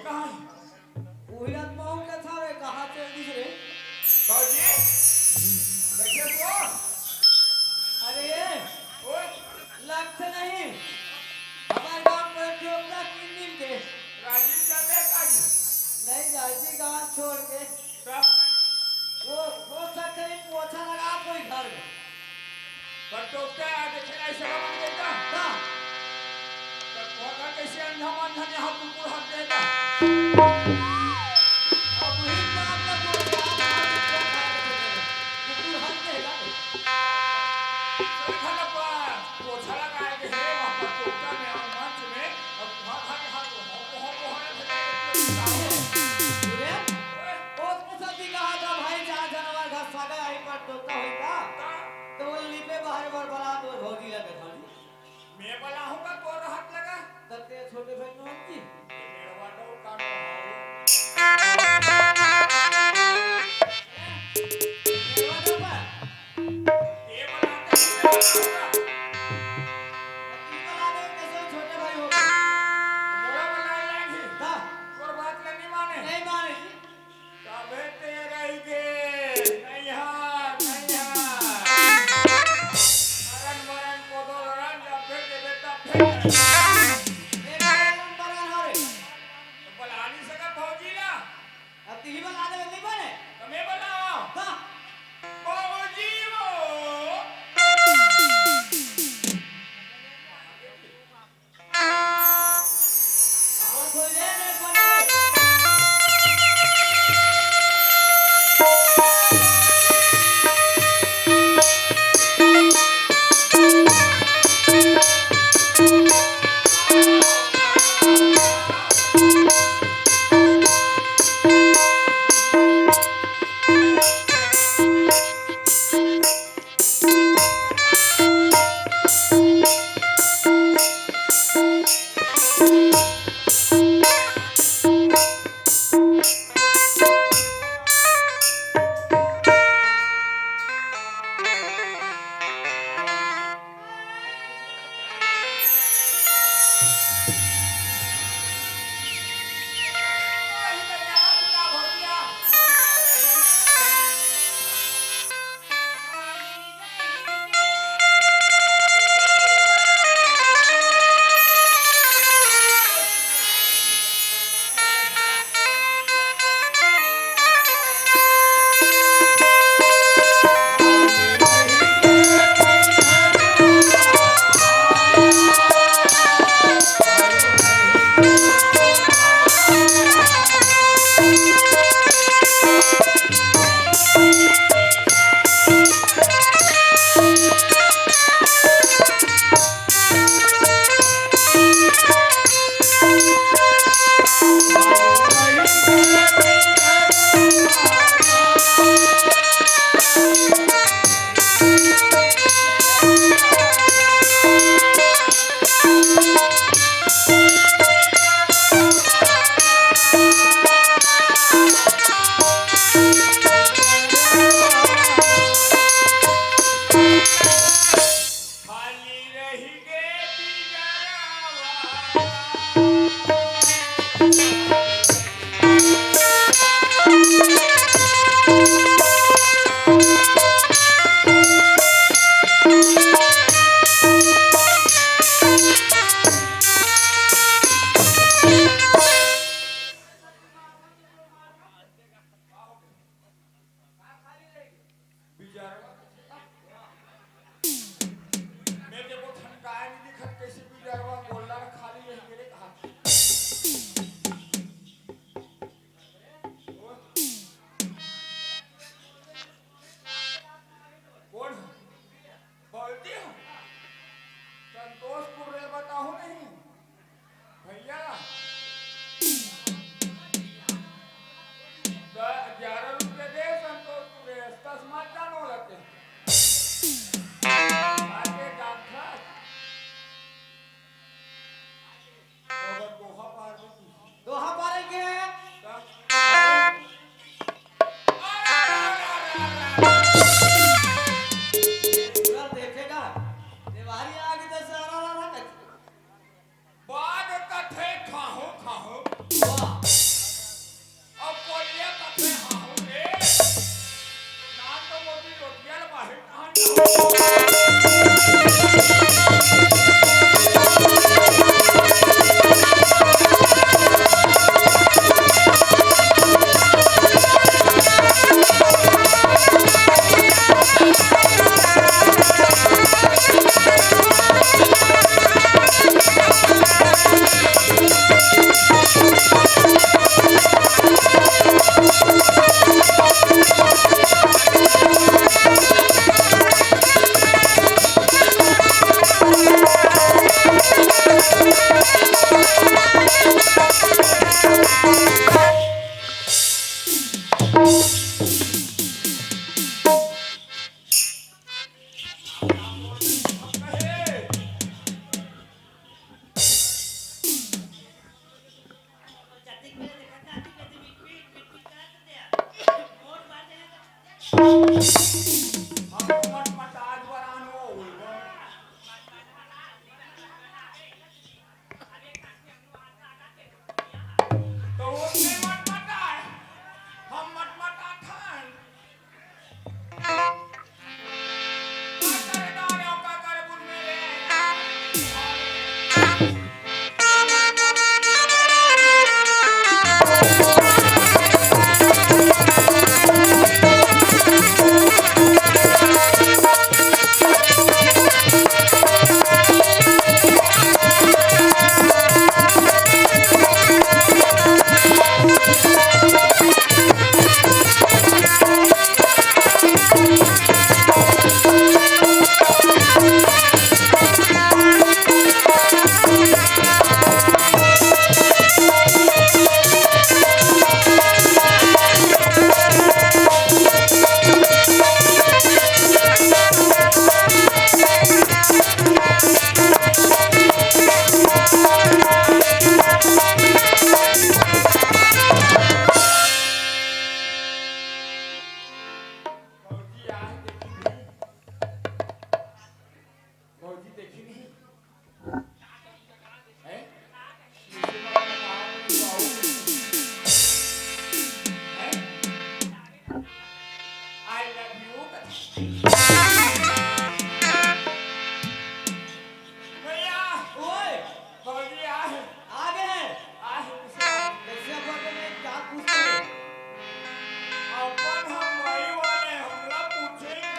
कहाँ उहिरत महू के था रे कहाँ चल दिस रे बाबूजी कैसे तो अरे ये ओए लगत नहीं हमारे गांव में जोकरा 3 दिन के राजीव चले काजी नहीं जाती गांव छोड़ के तब वो हो सकते नहीं पोछा लगा कोई घर में पर तो क्या देखे ना इसे बन गई था ना तब होगा कैसे अंधामान धने हाथ ऊपर हाथ देगा अब ही काम ना बोल के आप कुकुर हंस देगा सही खाना पर पोछा लगाए के है वहाँ पर चौका में और मंच में और वहाँ खा के हाथ हो सुने ओस मुसद्दी कहा था भाई 4 जनवरी का सगा आई पर टोका होगा तो वो लिपे बाहर बर बड़ा तो भौजी लगे खाली मैं बोला हूँगा तो हाथ लगा तते छोटे भाई नोट की मेरा वाला काटो मेवा डब्बा ये बोला तो होगा इनका लागे कैसे छोटे भाई हो गए मोरा बोला लागी था और बात नहीं माने नहीं माने जी तबे तेरा ही के नहीं अरन मरन कोदो रन जब फिर के बेटा फिर एक नंबर हरे तो बोला नहीं सका भौजी ला अब ती बना दे नहीं बने तो मैं बोला हां भौजी वो और कोई ले ले बने खाली रही गे बिजारा मैं देखो ठनकाए नहीं दिखत कैसे बिजारवा बोलला खाली रह गेले कहा कौन बोलती हो संतोषपुर रे बताओ नहीं भैया 11 रुपये दे संतोषपुर रे तस्मात जानो लगते आगे डाक्टर और गोहा पार देती दोहा पारे के पूरा देखेगा देवारी आगे तो सारा रहा बाद कथे खाहो खाहो वाह हमको मटमटाज बनानो उल्गो तो वो नहीं मटमटा है हम मटमटा खाएं का करे दाने का करे बुन मेरे फौजी देखी नहीं है आई लव यू भैया ओए फौजी आए आगे है आए कैसे बोलते हैं क्या पूछते हैं अपन हम वही वाले हमला पूछेंगे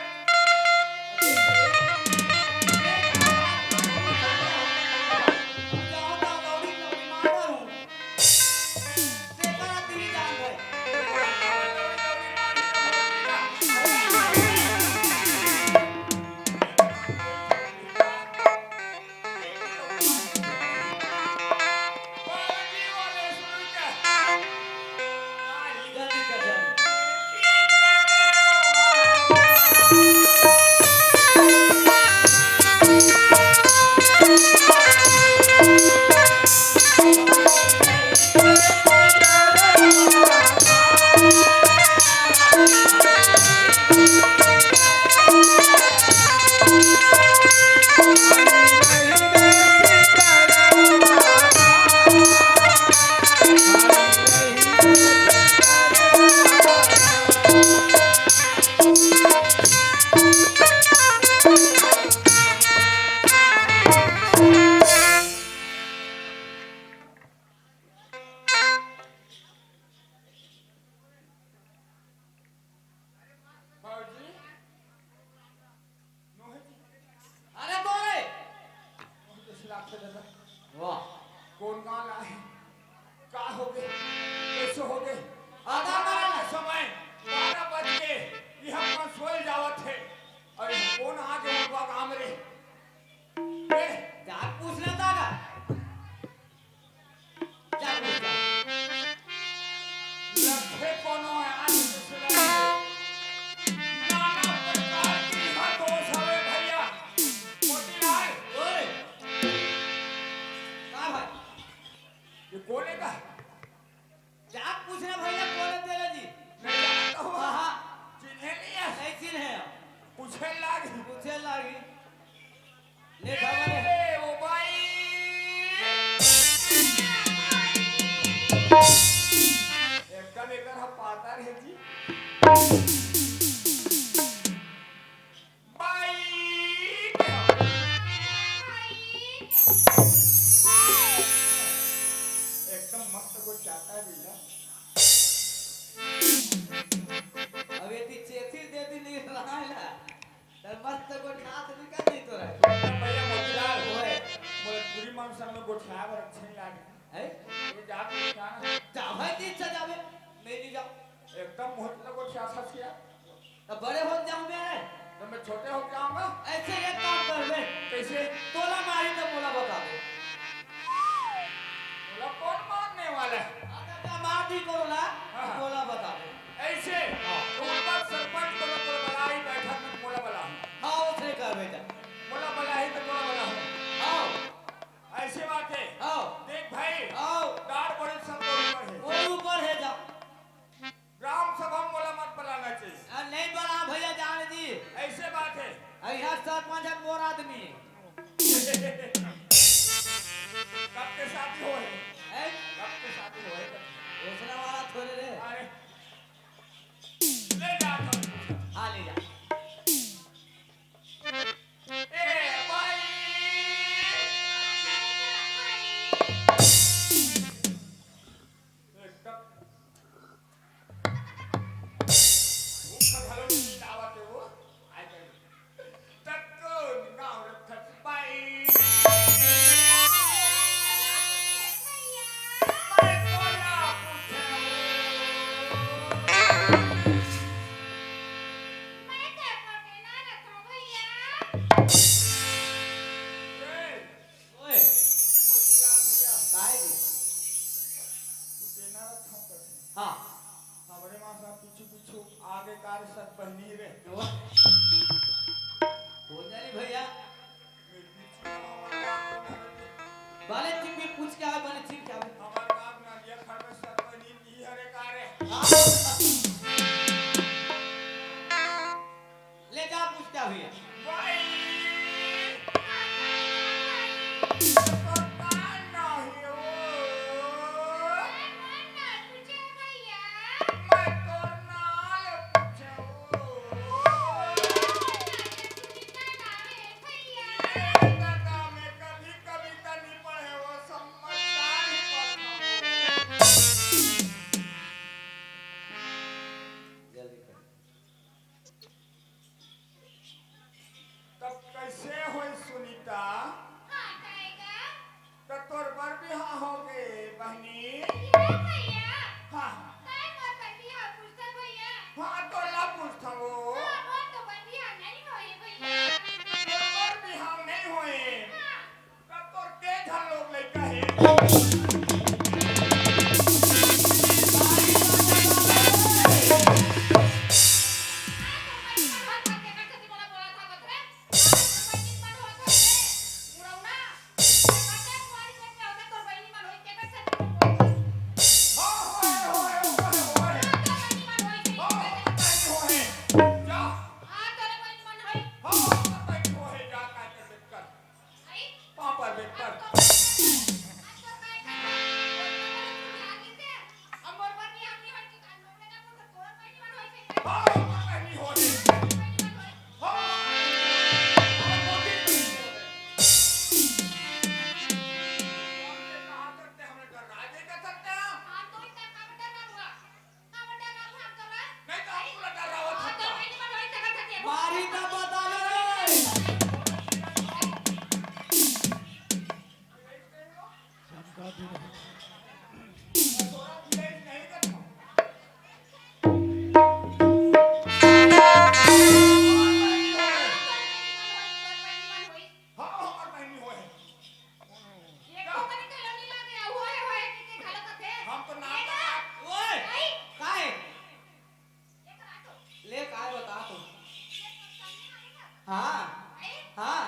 फौजी अरे बोले वाह कौन गाल आए का हो गए कैसे हो गए आधा मारा समय 12 बज के ये हम सोए जावत थे और कौन आ गए उनका काम रे ए क्या पूछना था क्या पूछना लखे कोनो है आज दूसरा नाना प्रकार की हर दोष हवे भैया मोती लाल ओए का भाई ये कोने का क्या पूछना भैया बोले तेरे जी नहीं जानता हूँ हाँ चिन्हे नहीं है ऐसी है पूछे लाग पूछे लागी ले खबर है ए ओ भाई एकदम एकर हम पाता रहे जी भाई एकदम मस्त को चाहता है बिल्ला अब ये ती चेथी दे दी नहीं रहा है तर मस्त को नाथ भी कर नहीं तो रहा भैया मोतीलाल ओए मोले पूरी मन सब में गोठा पर अच्छे लागे है ये जात गोठा चाहे ती इच्छा जावे मैं नहीं जाऊं एकदम मोहल्ले को चाहता किया अब बड़े हो जाऊं मैं तो मैं छोटे हो जाऊंगा ऐसे एक काम कर ले कैसे तोला मारी तो मोला बता दे बोला कौन मारने वाला है आधा मार दी करो ना हाँ। तोला बता दे ऐसे तो ऊपर सरपंच को बोला बलाई बैठक में बोला बला हाँ उसे कर बेटा बोला बला ही तो बोला बला आओ ऐसे बात है आओ देख भाई आओ दार बड़े सब ऊपर है वो ऊपर है जा ग्राम सभा में बोला मत बुलाना चाहिए नहीं बड़ा छोड़े रे अरे ले जा तो हाँ ले जा ए भाई एकदम भूख घालो नींद आवत है वो आई कर तक तो गाँव रखत भाई मैं तो ना पूछे ओए मोतीलाल भैया काहे जी कुटेना रखा कर हाँ हमारे माँ साहब पीछू पीछू आगे कार सब बहनी रे हो जानी भैया मेरे पीछे हमारे बाप को ना बाले चिप भी पूछ के आवे बाले चिप के आवे हमारे बाप ना ये घर में सब बहनी की हरे कार है हाँ ले जा पूछ के आवे भाई पता नहीं हो मैं तो नाल पूछे ये दादा मैं कभी कविता नहीं पढ़े वो समझदार ही पढ़ता हूँ जल्दी कर तब कैसे होई सुनीता तो तोर बर बिहा हो गए बहनी हाँ हाँ तो ला पूछता वो तोर बर बिहा नहीं होए तो तोर के घर लोग लइका है मारी का बता रे ओए काहे ले काय बता तू हाँ हाँ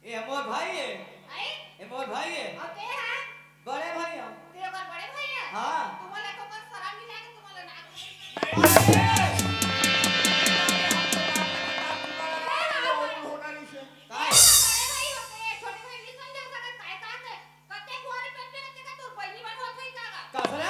ये मोर भाई है ये मोर भाई है बड़े भाई हम हाँ काय कसरे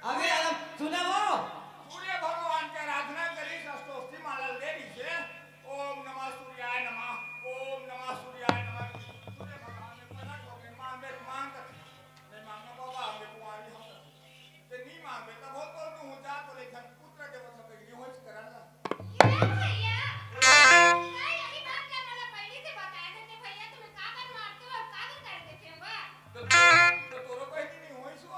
अभी आराम सुना वो सूर्य भगवान की आराधना करी षष्ठोष्ठी माला देवी से ओम नमः सूर्याय नमः ओम नमः सूर्याय नमः सूर्य भगवान ने प्रकट होकर मांग नहीं मांगना बाबा हमें कुंवारी हम ते नहीं मांगे तब बहुत बोल तू जा तो लेखन पुत्र देव सब नहीं होच करना ये भैया नहीं यही बात क्या मला पहले से बताया थे भैया तुम्हें काकर मारते हो और काकर कर देते हो बा तो तोरो कहती नहीं होई सो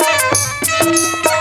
Thank you.